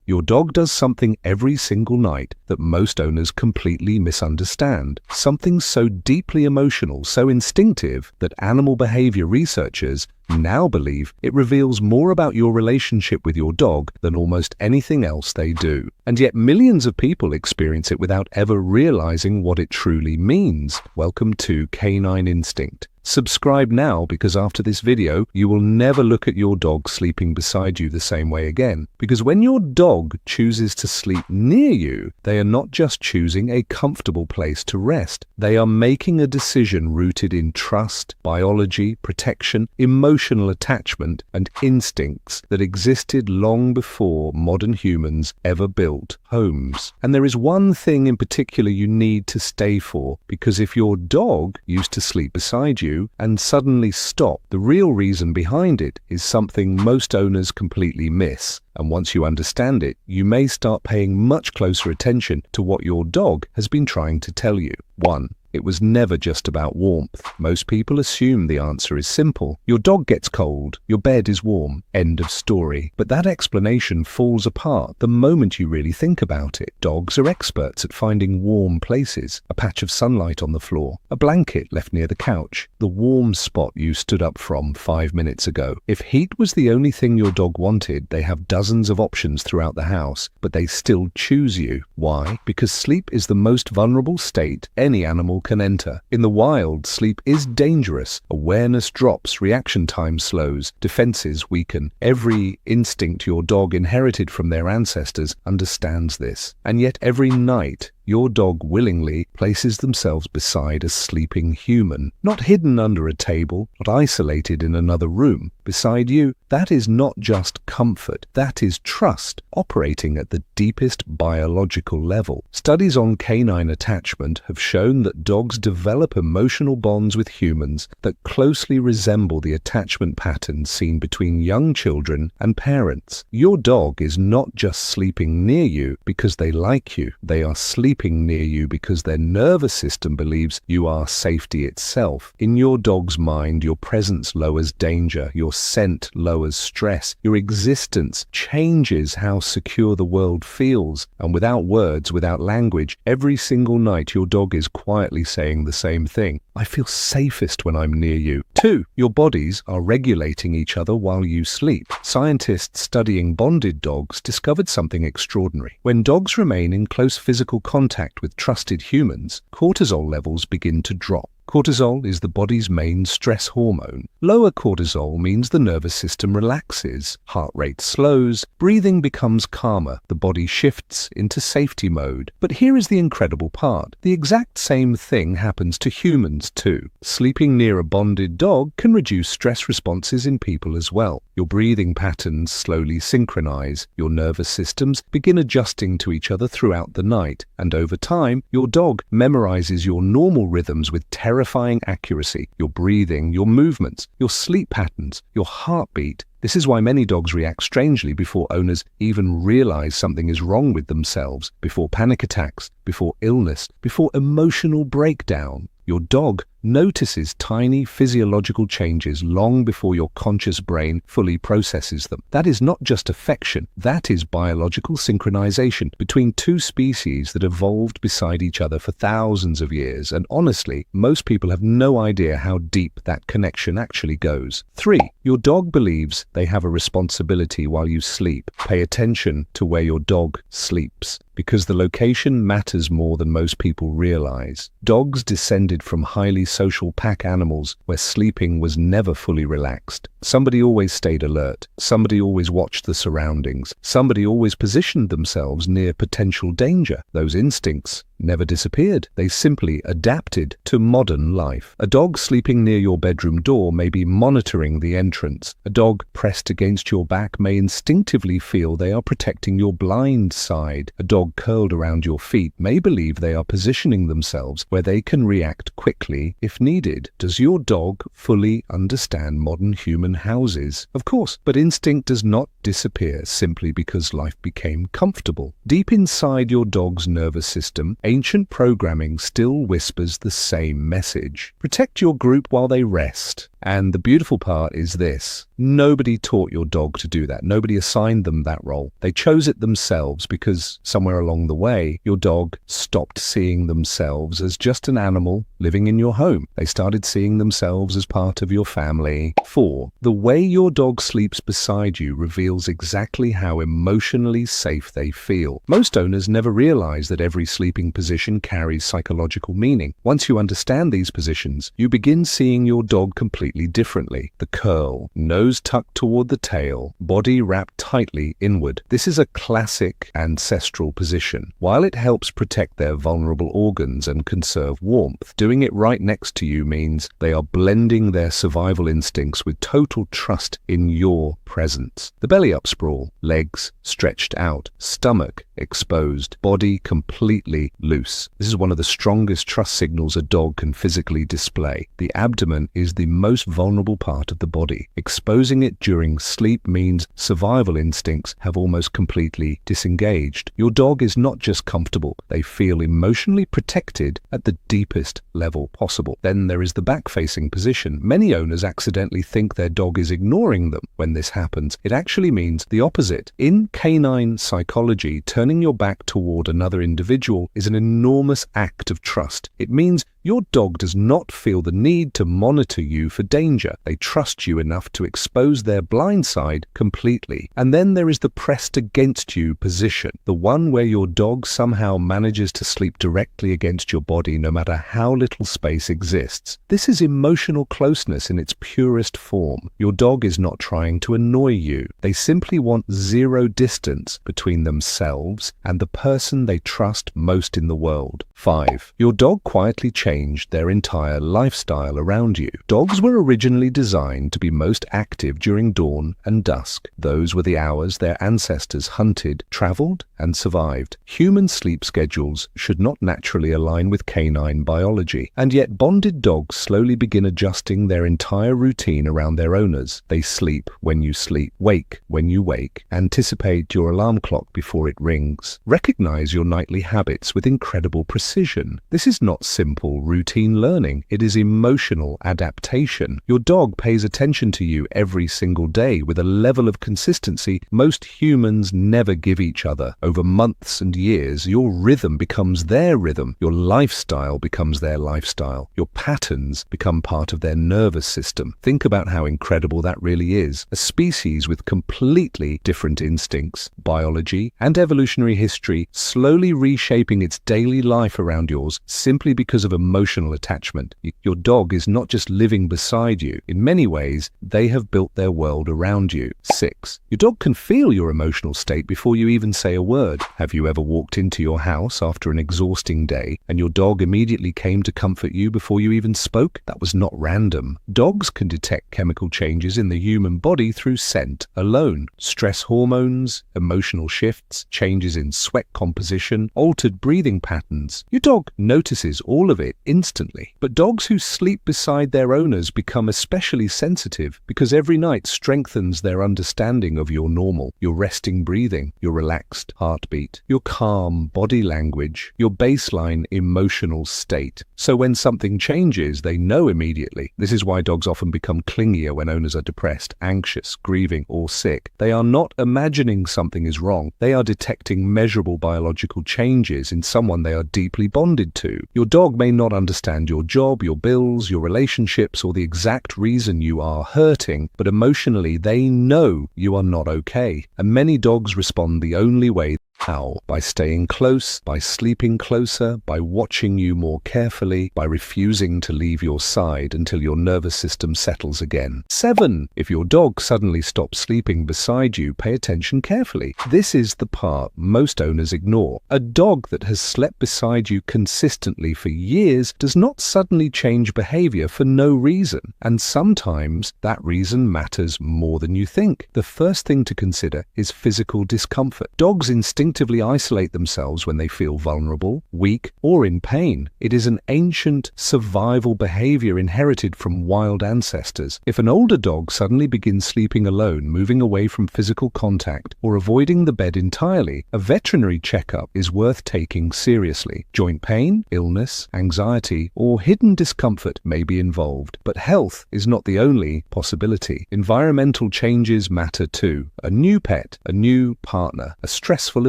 Your dog does something every single night that most owners completely misunderstand. Something so deeply emotional, so instinctive, that animal behavior researchers now believe it reveals more about your relationship with your dog than almost anything else they do. And yet millions of people experience it without ever realizing what it truly means. Welcome to Canine Instinct. Subscribe now, because after this video, you will never look at your dog sleeping beside you the same way again. Because when your dog chooses to sleep near you, they are not just choosing a comfortable place to rest. They are making a decision rooted in trust, biology, protection, emotional attachment, and instincts that existed long before modern humans ever built homes. And there is one thing in particular you need to stay for, because if your dog used to sleep beside you and suddenly stop, the real reason behind it is something most owners completely miss. And once you understand it, you may start paying much closer attention to what your dog has been trying to tell you. 1. It was never just about warmth. Most people assume the answer is simple. Your dog gets cold, your bed is warm. End of story. But that explanation falls apart the moment you really think about it. Dogs are experts at finding warm places. A patch of sunlight on the floor, a blanket left near the couch, the warm spot you stood up from 5 minutes ago. If heat was the only thing your dog wanted, they have dozens of options throughout the house, but they still choose you. Why? Because sleep is the most vulnerable state any animal can enter. In the wild, sleep is dangerous. Awareness drops, reaction time slows, defenses weaken. Every instinct your dog inherited from their ancestors understands this. And yet every night, your dog willingly places themselves beside a sleeping human, not hidden under a table, not isolated in another room. Beside you, that is not just comfort, that is trust, operating at the deepest biological level. Studies on canine attachment have shown that dogs develop emotional bonds with humans that closely resemble the attachment patterns seen between young children and parents. Your dog is not just sleeping near you because they like you, they are sleeping near you because their nervous system believes you are safety itself. In your dog's mind, your presence lowers danger, your scent lowers stress, your existence changes how secure the world feels. And without words, without language, every single night your dog is quietly saying the same thing. I feel safest when I'm near you. 2. Your bodies are regulating each other while you sleep. Scientists studying bonded dogs discovered something extraordinary. When dogs remain in close physical contact with trusted humans, cortisol levels begin to drop. Cortisol is the body's main stress hormone. Lower cortisol means the nervous system relaxes, heart rate slows, breathing becomes calmer, the body shifts into safety mode. But here is the incredible part. The exact same thing happens to humans too. Sleeping near a bonded dog can reduce stress responses in people as well. Your breathing patterns slowly synchronize, your nervous systems begin adjusting to each other throughout the night, and over time, your dog memorizes your normal rhythms with terrifying accuracy, your breathing, your movements, your sleep patterns, your heartbeat. This is why many dogs react strangely before owners even realize something is wrong with themselves, before panic attacks, before illness, before emotional breakdown. Your dog notices tiny physiological changes long before your conscious brain fully processes them. That is not just affection, that is biological synchronization between two species that evolved beside each other for thousands of years, and honestly, most people have no idea how deep that connection actually goes. 3. Your dog believes they have a responsibility while you sleep. Pay attention to where your dog sleeps, because the location matters more than most people realize. Dogs descended from highly social pack animals where sleeping was never fully relaxed. Somebody always stayed alert. Somebody always watched the surroundings. Somebody always positioned themselves near potential danger. Those instincts never disappeared. They simply adapted to modern life. A dog sleeping near your bedroom door may be monitoring the entrance. A dog pressed against your back may instinctively feel they are protecting your blind side. A dog curled around your feet may believe they are positioning themselves where they can react quickly if needed. Does your dog fully understand modern human houses? Of course, but instinct does not disappear simply because life became comfortable. Deep inside your dog's nervous system, ancient programming still whispers the same message. Protect your group while they rest. And the beautiful part is this: nobody taught your dog to do that. Nobody assigned them that role. They chose it themselves because somewhere along the way, your dog stopped seeing themselves as just an animal living in your home. They started seeing themselves as part of your family. 4. The way your dog sleeps beside you reveals exactly how emotionally safe they feel. Most owners never realize that every sleeping position carries psychological meaning. Once you understand these positions, you begin seeing your dog completely differently. The curl, nose tucked toward the tail, body wrapped tightly inward. This is a classic ancestral position. While it helps protect their vulnerable organs and conserve warmth, doing it right next to you means they are blending their survival instincts with total trust in your presence. The belly up sprawl, legs stretched out, stomach exposed, body completely loose. This is one of the strongest trust signals a dog can physically display. The abdomen is the most vulnerable part of the body. Exposing it during sleep means survival instincts have almost completely disengaged. Your dog is not just comfortable, they feel emotionally protected at the deepest level possible. Then there is the back-facing position. Many owners accidentally think their dog is ignoring them. When this happens, it actually means the opposite. In canine psychology, turning your back toward another individual is an enormous act of trust. It means your dog does not feel the need to monitor you for danger. They trust you enough to expose their blind side completely. And then there is the pressed against you position, the one where your dog somehow manages to sleep directly against your body no matter how little space exists. This is emotional closeness in its purest form. Your dog is not trying to annoy you. They simply want zero distance between themselves and the person they trust most in the world. 5. Your dog quietly changes their entire lifestyle around you. Dogs were originally designed to be most active during dawn and dusk. Those were the hours their ancestors hunted, traveled, and survived. Human sleep schedules should not naturally align with canine biology, and yet bonded dogs slowly begin adjusting their entire routine around their owners. They sleep when you sleep, wake when you wake, anticipate your alarm clock before it rings, recognize your nightly habits with incredible precision. This is not simple routine learning, it is emotional adaptation. Your dog pays attention to you every single day with a level of consistency most humans never give each other. Over months and years, your rhythm becomes their rhythm, your lifestyle becomes their lifestyle, your patterns become part of their nervous system. Think about how incredible that really is. A species with completely different instincts, biology, and evolutionary history slowly reshaping its daily life around yours simply because of emotional attachment. Your dog is not just living beside you. In many ways, they have built their world around you. 6. Your dog can feel your emotional state before you even say a word. Have you ever walked into your house after an exhausting day and your dog immediately came to comfort you before you even spoke? That was not random. Dogs can detect chemical changes in the human body through scent alone. Stress hormones, emotional shifts, changes in sweat composition, altered breathing patterns. Your dog notices all of it instantly. But dogs who sleep beside their owners become especially sensitive because every night strengthens their understanding of your normal, your resting breathing, your relaxed heartbeat, your calm body language, your baseline emotional state. So when something changes, they know immediately. This is why dogs often become clingier when owners are depressed, anxious, grieving, or sick. They are not imagining something is wrong. They are detecting measurable biological changes in someone they are deeply bonded to. Your dog may not understand your job, your bills, your relationships, or the exact reason you are hurting, but emotionally they know you are not okay. And many dogs respond the only way. How? By staying close, by sleeping closer, by watching you more carefully, by refusing to leave your side until your nervous system settles again. 7. If your dog suddenly stops sleeping beside you, pay attention carefully. This is the part most owners ignore. A dog that has slept beside you consistently for years does not suddenly change behavior for no reason, and sometimes that reason matters more than you think. The first thing to consider is physical discomfort. Dogs instinctively instinctively isolate themselves when they feel vulnerable, weak, or in pain. It is an ancient survival behavior inherited from wild ancestors. If an older dog suddenly begins sleeping alone, moving away from physical contact, or avoiding the bed entirely, a veterinary checkup is worth taking seriously. Joint pain, illness, anxiety, or hidden discomfort may be involved, but health is not the only possibility. Environmental changes matter too. A new pet, a new partner, a stressful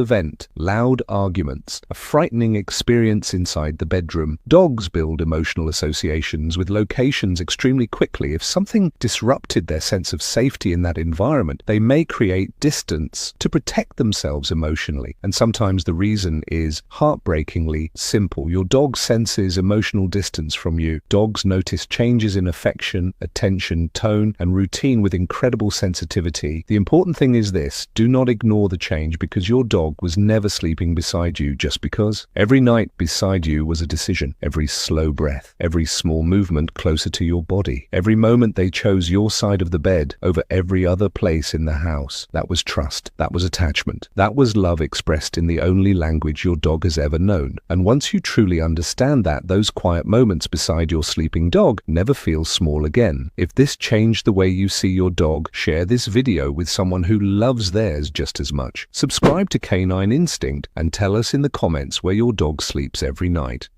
event, loud arguments, a frightening experience inside the bedroom. Dogs build emotional associations with locations extremely quickly. If something disrupted their sense of safety in that environment, they may create distance to protect themselves emotionally. And sometimes the reason is heartbreakingly simple. Your dog senses emotional distance from you. Dogs notice changes in affection, attention, tone, and routine with incredible sensitivity. The important thing is this: do not ignore the change because your dog was never sleeping beside you just because. Every night beside you was a decision. Every slow breath, every small movement closer to your body, every moment they chose your side of the bed over every other place in the house. That was trust. That was attachment. That was love expressed in the only language your dog has ever known. And once you truly understand that, those quiet moments beside your sleeping dog never feel small again. If this changed the way you see your dog, share this video with someone who loves theirs just as much. Subscribe to Canine Instinct and tell us in the comments where your dog sleeps every night.